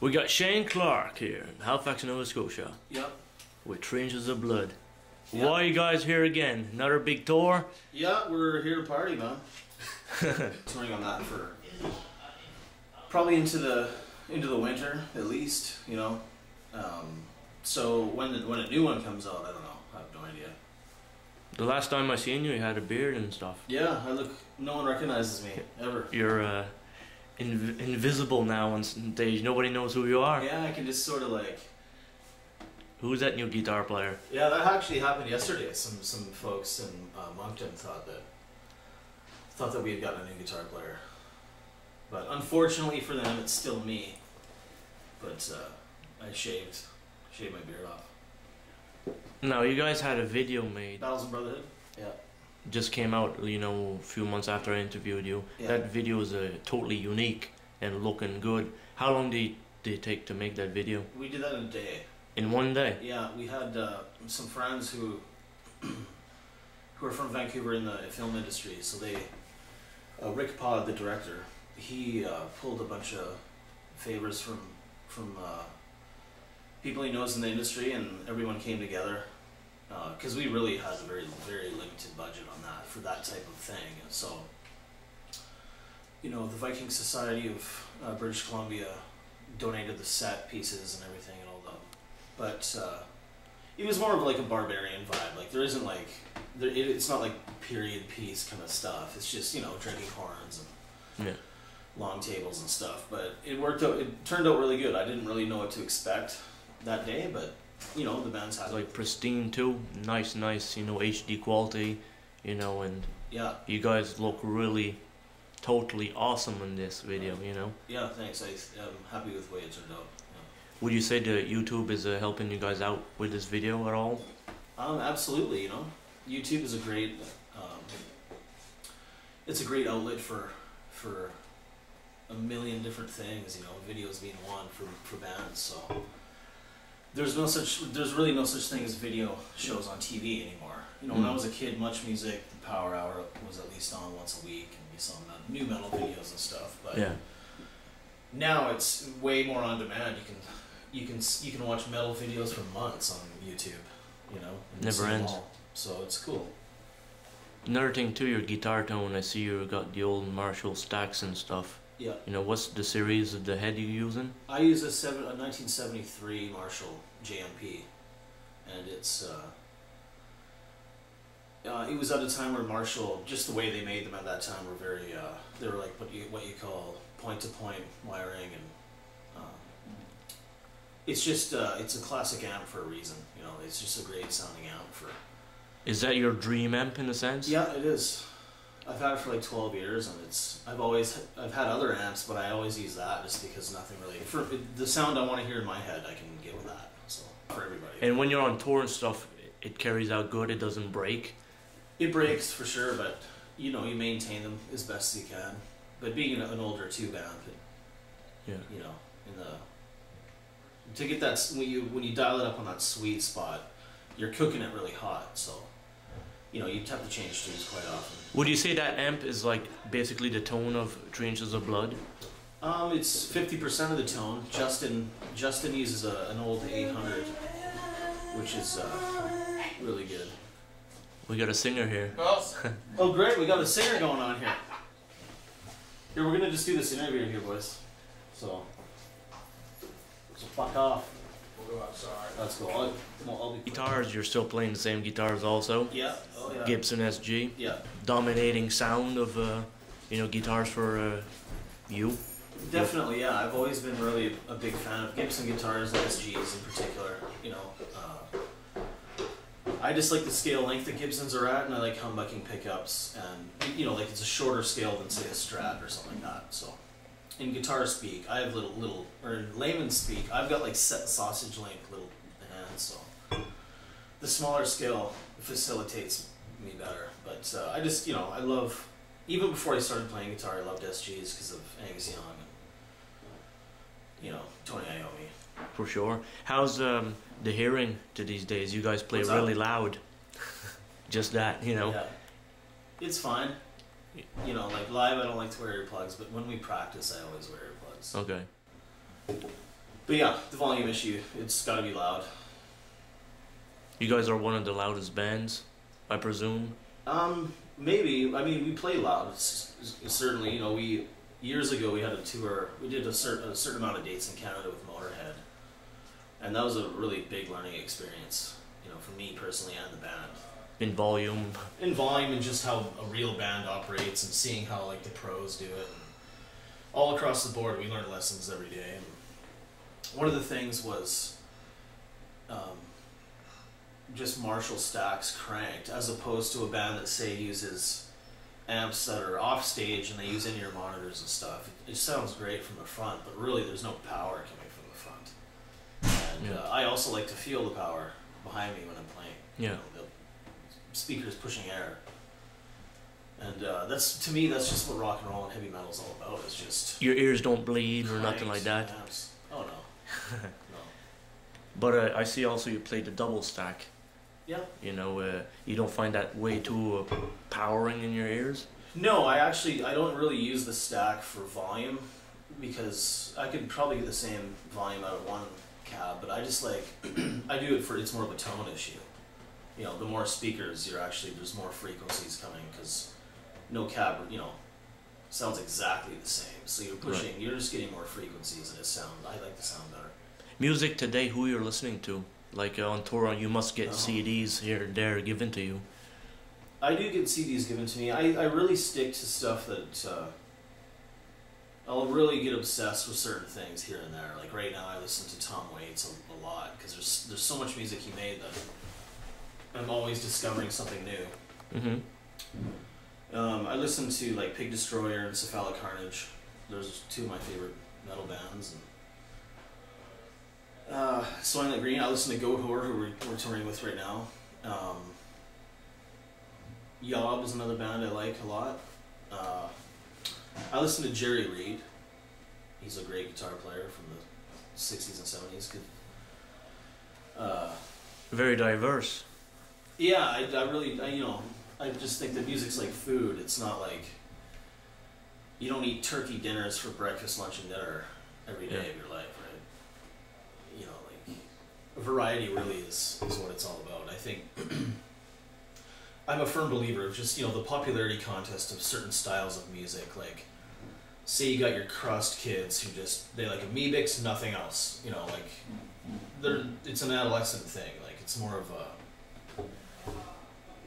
We got Shane Clark here in Halifax, Nova Scotia. Yep. With Trenches of Blood. Yep. Why are you guys here again? Another big tour? Yeah, we're here to party, man. Touring on that for probably into the winter at least, you know. So when a new one comes out, I don't know. I have no idea. The last time I seen you, you had a beard and stuff. Yeah, no one recognizes me ever. You're invisible now on stage. Nobody knows who you are. Yeah, I can just sort of like. Who's that new guitar player? Yeah, that actually happened yesterday. Some folks in Moncton thought that we had gotten a new guitar player, but unfortunately for them, it's still me. But I shaved my beard off. No, you guys had a video made. Battles and Brotherhood. Yeah. Just came out, you know, a few months after I interviewed you. Yeah. That video is totally unique and looking good. How long did it take to make that video? We did that in a day. In one day? Yeah, we had some friends who are from Vancouver in the film industry. So they, Rick Pod, the director, he pulled a bunch of favors from people he knows in the industry, and everyone came together. Because we really had a very, very limited budget on that for that type of thing, and so, you know, the Viking Society of British Columbia donated the set pieces and everything and all that, but it was more of like a barbarian vibe. Like there isn't like it's not like period piece kind of stuff. It's just, you know, drinking horns and long tables and stuff. But it worked out. It turned out really good. I didn't really know what to expect that day, but. You know, the band's had like pristine too, nice, you know, HD quality, you know, and yeah, you guys look really, totally awesome in this video, you know. Yeah, thanks. I'm happy with the way it turned out. Yeah. Would you say that YouTube is helping you guys out with this video at all? Absolutely. You know, YouTube is a great, it's a great outlet for a million different things. You know, videos being one for bands. So. There's really no such thing as video shows on TV anymore. You know, when I was a kid, Much Music, the Power Hour was at least on once a week, and we saw new metal videos and stuff. But yeah. Now it's way more on demand. You can watch metal videos for months on YouTube. You know, never ends. So it's cool. Another thing too, your guitar tone. I see you got the old Marshall stacks and stuff. Yeah. You know, what's the series of the head you're using? I use a 1973 Marshall JMP, and it's it was at a time where Marshall, just the way they made them at that time, were very they were like what you call point-to-point wiring, and it's just it's a classic amp for a reason. You know, it's just a great sounding amp for. Is that your dream amp in a sense? Yeah, it is. I've had it for like 12 years, and I've had other amps, but I always use that just because nothing really for the sound I want to hear in my head I can get with that. So for everybody. And when you're on tour and stuff, it carries out good. It doesn't break. It breaks for sure, but you know, you maintain them as best as you can. But being an older tube amp, yeah, you know, to get that when you dial it up on that sweet spot, you're cooking it really hot, so. You know, you'd have to change tubes quite often. Would you say that amp is like basically the tone of Trenches of Blood? It's 50% of the tone. Justin uses an old 800, which is really good. We got a singer here. Oh great, we got a singer going on here. Here, we're gonna just do this interview here, boys. So fuck off. We'll go outside. That's cool. I'll be Guitars, you're still playing the same guitars also? Yeah. Oh yeah. Gibson SG? Yeah. Dominating sound of, you know, guitars for you? Definitely, yeah. I've always been really a big fan of Gibson guitars, SGs in particular. You know, I just like the scale length that Gibsons are at, and I like humbucking pickups, and you know, like it's a shorter scale than say a Strat or something like that. So. In guitar speak, I have little, or in layman speak, I've got like set sausage length little hands, so the smaller scale facilitates me better. But I just, you know, I love, even before I started playing guitar, I loved SGs because of Angus Young and, you know, Tony Iommi. For sure. How's the hearing to these days? You guys play really loud. Just that, you know. Yeah. It's fine. You know, like live I don't like to wear earplugs, but when we practice I always wear earplugs. Okay. But yeah, the volume issue, it's got to be loud. You guys are one of the loudest bands, I presume. Maybe. I mean, we play loud. Certainly, you know, years ago we had a tour. We did a certain amount of dates in Canada with Motorhead, and that was a really big learning experience. You know, for me personally and the band. In volume. In volume, and just how a real band operates, and seeing how like the pros do it. And all across the board, we learned lessons every day. And one of the things was just Marshall stacks cranked, as opposed to a band that say uses amps that are off stage and they use in-ear monitors and stuff. It sounds great from the front, but really there's no power coming from the front. And I also like to feel the power behind me when I'm playing. Yeah. You know, the speakers pushing air. And that's, to me, that's just what rock and roll and heavy metal is all about. It's just your ears don't bleed or nothing like that. Amps. Oh no, no. But I see also you play the double stack. Yeah. You know, you don't find that way too powering in your ears? No, I don't really use the stack for volume, because I could probably get the same volume out of one cab, but I just like, I do it for, it's more of a tone issue. You know, the more speakers there's more frequencies coming, because no cab, you know, sounds exactly the same. So you're pushing, you're just getting more frequencies, and I like the sound better. Music today, who you're listening to? Like on tour, you must get CDs here and there given to you. I do get CDs given to me. I really stick to stuff that I'll really get obsessed with certain things here and there. Like right now, I listen to Tom Waits a lot, because there's so much music he made that I'm always discovering something new. Mm-hmm. I listen to like Pig Destroyer and Cephalic Carnage. Those are two of my favorite metal bands. And Soylent Green, I listen to Goat Whore, who we're touring with right now. Yob is another band I like a lot. I listen to Jerry Reed. He's a great guitar player from the 60s and 70s. Very diverse. Yeah, I really, I just think that music's like food. It's not like, you don't eat turkey dinners for breakfast, lunch, and dinner every day of your life, right? You know, like, variety really is what it's all about. I think I'm a firm believer of just, the popularity contest of certain styles of music. Like, say you got your crust kids who they like amoebics, nothing else. It's an adolescent thing. Like, it's more of a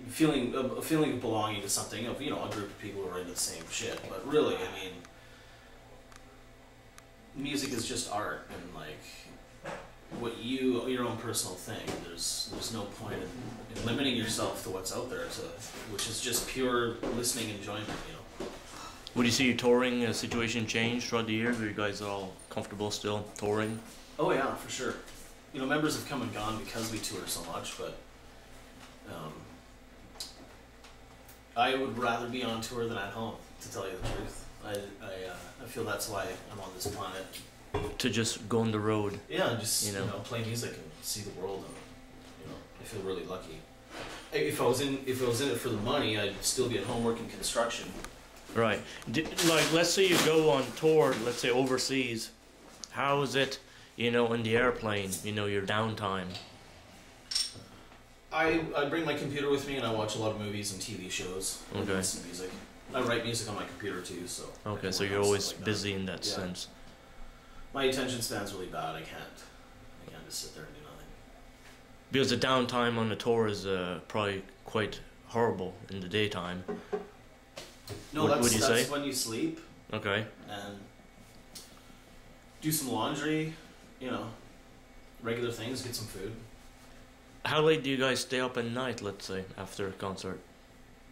feeling of belonging to something, of, a group of people who are into the same shit. But really, I mean, music is just art, and like, your own personal thing. There's no point in limiting yourself to what's out there, which is just pure listening enjoyment. Would you see your touring situation change throughout the years? Are you guys all comfortable still touring? Oh yeah, for sure. Members have come and gone because we tour so much, but I would rather be on tour than at home, to tell you the truth. I feel that's why I'm on this planet. To just go on the road. Yeah, just play music and see the world, and I feel really lucky. If I was in it for the money, I'd still be at home working construction. Right. Like, let's say you go on tour, let's say overseas. How is it, in the airplane, your downtime? I bring my computer with me, and I watch a lot of movies and TV shows. Okay. I listen to music. I write music on my computer too, so. Okay, so you're always busy in that sense. My attention span's really bad. I can't just sit there and do nothing. Because the downtime on the tour is probably quite horrible in the daytime. No, that's when you sleep. Okay. And do some laundry, regular things, get some food. How late do you guys stay up at night, let's say, after a concert?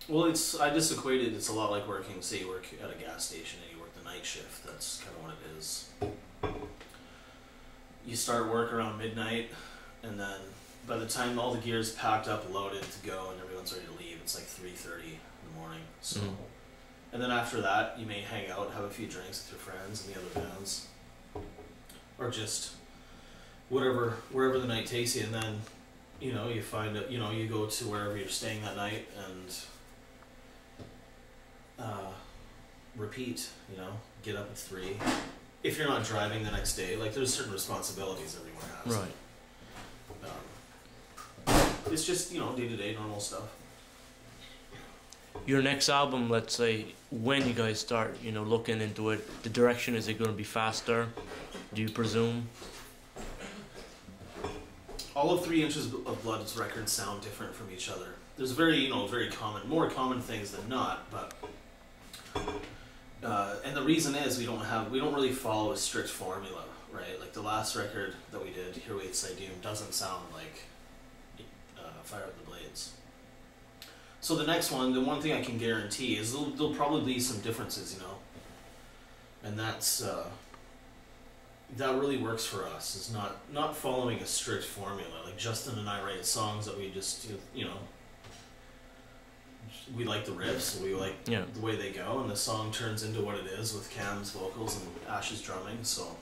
Well, I just equated, it's a lot like working, say you work at a gas station and you work the night shift. That's kind of what it is. You start work around midnight, and then by the time all the gear's packed up, loaded to go, and everyone's ready to leave, it's like 3:30 in the morning. So, and then after that, you may hang out, have a few drinks with your friends and the other bands, or just wherever the night takes you, and then you find it. You go to wherever you're staying that night and repeat. Get up at 3. if you're not driving the next day, like there's certain responsibilities everyone has. Right. It's just, you know, day-to-day normal stuff. Your next album, let's say, when you guys start, you know, looking into it, the direction, is it going to be faster, do you presume? All of 3 Inches of Blood's records sound different from each other. There's very, you know, more common things than not, but and the reason is we don't really follow a strict formula, right? Like the last record that we did, Here Waits Thy Doom, doesn't sound like Fire of the Blades. So the next one, the one thing I can guarantee is there'll probably be some differences, you know, and that's that really works for us. Is not following a strict formula. Like Justin and I write songs that we just, you know, we like the riffs, we like the way they go, and the song turns into what it is with Cam's vocals and Ash's drumming. So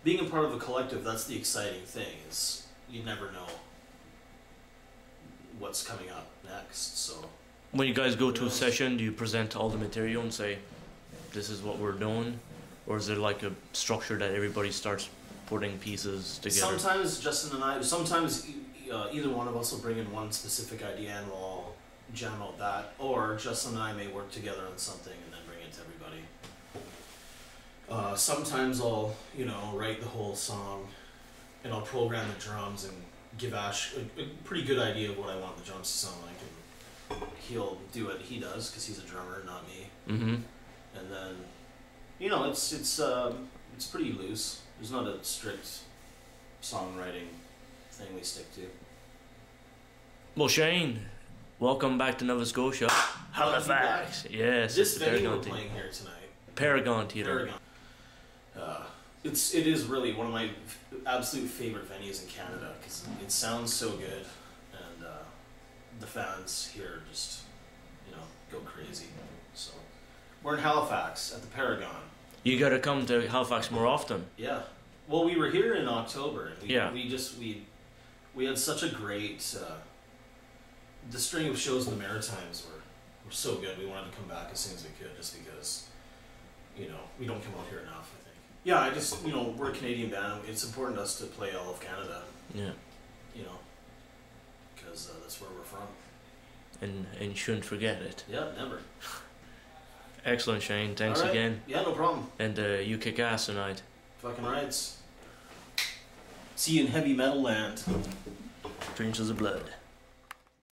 being a part of a collective, that's the exciting thing, is you never know what's coming up next. So when you guys go to a session, do you present all the material and say, this is what we're doing? Or is there like a structure that everybody starts putting pieces together? Sometimes Justin and I, sometimes either one of us will bring in one specific idea and we'll all jam out that, or Justin and I may work together on something and then bring it to everybody. Sometimes I'll, you know, write the whole song and I'll program the drums and give Ash a pretty good idea of what I want the drums to sound like, and he'll do what he does because he's a drummer, not me. Mm-hmm. And then, you know, it's pretty loose. There's not a strict songwriting thing we stick to. Well, Shane, welcome back to Nova Scotia. Halifax. Yes. This venue we're playing here tonight. Paragon Theatre. Paragon. It is really one of my absolute favorite venues in Canada because it sounds so good, and the fans here just, you know, go crazy. So we're in Halifax at the Paragon. You got to come to Halifax more often. Yeah. Well, we were here in October. And we had such a great. The string of shows in the Maritimes were so good. We wanted to come back as soon as we could, just because, you know, we don't come out here enough, I think. Yeah, I just, you know, we're a Canadian band. It's important to us to play all of Canada. Yeah. You know, because that's where we're from. And shouldn't forget it. Yeah, never. Excellent, Shane. Thanks again. Yeah, no problem. And you kick ass tonight. Fucking rights. See you in heavy metal land. 3 Inches of Blood.